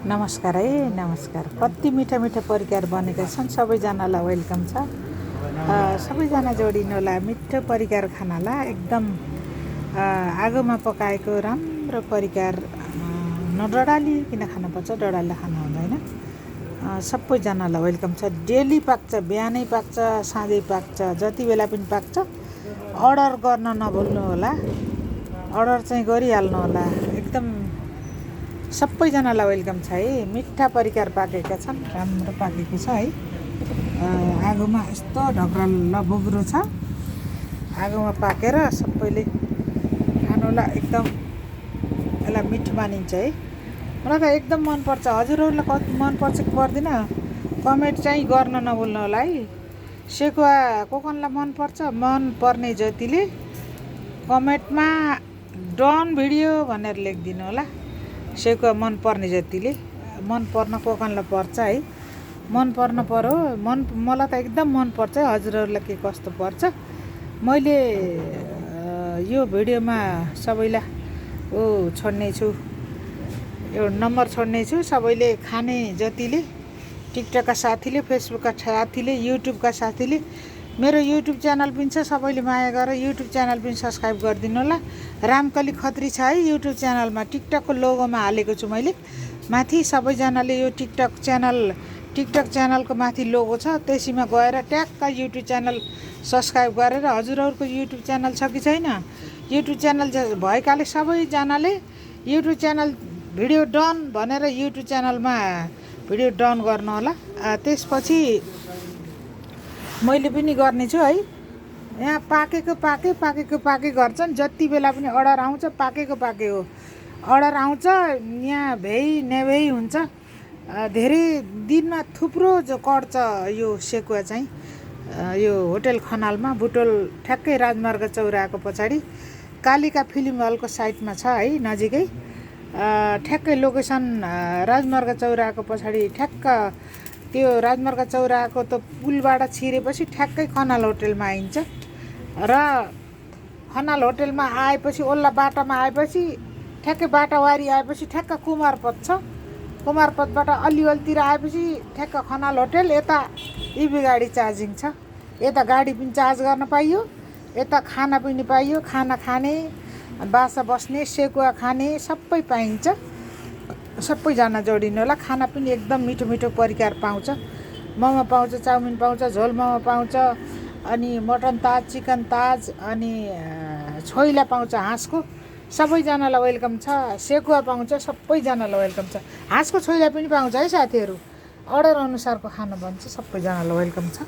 नमस्कार है नमस्कार। कति मिठा मिठा परिकार बनेका छन्, सबैजनालाई वेलकम छ। सबैजना जोडिनु होला मिठो परिकार खानाला। एकदम आगोमा पकाएको राम्रो परिकार नडडालिकन खानुपर्छ, डडाल्दा खानु हुँदैन। सबैजनालाई वेलकम छ। डेली पाक्छ, बिहानै पाक्छ, साँझै पाक्छ, जति बेला पनि पाक्छ। अर्डर गर्न नभुल्नु होला, अर्डर चाहिँ गरिहाल्नु होला। एकदम सबैजनालाई वेलकम छ है। मिठा परिकार पाकेका छन्, राम्रो पाकेको छ है। आगोमा यस्तो ढक्रल्ल बुग्रो छ, आगोमा पाकेर सबैले खानुलाई एकदम यसलाई मिठो मानिन्छ है। मलाई त एकदम मनपर्छ। हजुरहरूलाई कति मनपर्छ कि पर्दैन कमेन्ट चाहिँ गर्न नभुल्नु होला है। सेकुवा कोकनलाई मनपर्छ, मन पर्ने जतिले कमेन्टमा डन भिडियो भनेर लेखिदिनु होला। सेकुवा मन पर्ने जतिले, मन पर्न कोकनलाई पर्छ है। मन पर्न पर्यो, मलाई त एकदम मन पर्छ है। हजुरहरूलाई के कस्तो पर्छ मैले यो भिडियोमा सबैलाई छोड्ने छु, एउटा नम्बर छोड्ने छु। सबैले खाने जतिले, टिकटकका साथीले, फेसबुकका साथीले, युट्युबका साथीले, मेरो युट्युब च्यानल पनि छ, सबैले माया गरेर युट्युब च्यानल पनि सब्सक्राइब गरिदिनु होला। रामकली खत्री छ है युट्युब च्यानलमा। टिकटकको लोगोमा हालेको छु मैले माथि। सबैजनाले यो टिकटक च्यानलको माथि लोगो छ, त्यसैमा गएर ट्याक्क युट्युब च्यानल सब्सक्राइब गरेर। हजुरहरूको युट्युब च्यानल छ कि छैन? युट्युब च्यानल भएकाले सबैजनाले युट्युब च्यानल भिडियो डन भनेर युट्युब च्यानलमा भिडियो डन गर्नु होला। त्यसपछि मैले पनि गर्नेछु है। यहाँ पाकेको पाके गर्छन्। जति बेला पनि अर्डर आउँछ, पाकेको हो अर्डर आउँछ। यहाँ भेइ नेभेइ हुन्छ। धेरै दिनमा थुप्रो जो कट्छ यो सेकुवा चाहिँ। यो होटल खनालमा, बुटोल ठ्याक्कै राजमार्ग चौराको पछाडि कालिका फिल्म हलको साइडमा छ है, नजिकै। ठ्याक्कै लोकेसन राजमार्ग चौराको पछाडि, ठ्याक्क त्यो राजमार्ग चौराको त पुलबाट छिरेपछि ठ्याक्कै खनाल होटलमा आइन्छ। र खनाल होटलमा आएपछि, ओल्ला बाटामा आएपछि, ठ्याक्कै बाटावारी आएपछि ठ्याक्क कुमारपथ छ। कुमारपथबाट अलिअलितिर आएपछि ठ्याक्क खनाल होटल। यता इभी गाडी चार्जिङ छ। यता गाडी पनि चार्ज गर्न पाइयो, यता खाना पनि पाइयो। खाना खाने, बासा बस्ने, सेकुवा खाने सबै पाइन्छ। सबैजना जोडिनु होला। खाना पनि एकदम मिठो मिठो परिकार पाउँछ। मोमो पाउँछ, चाउमिन पाउँछ, झोल मोमो पाउँछ, अनि मटन ताज, चिकन ताज, अनि छोइला पाउँछ हाँसको। सबैजनालाई वेलकम छ। सेकुवा पाउँछ, सबैजनालाई वेलकम छ। हाँसको छोइला पनि पाउँछ है साथीहरू। अर्डर अनुसारको खाना बन्छ। सबैजनालाई वेलकम छ।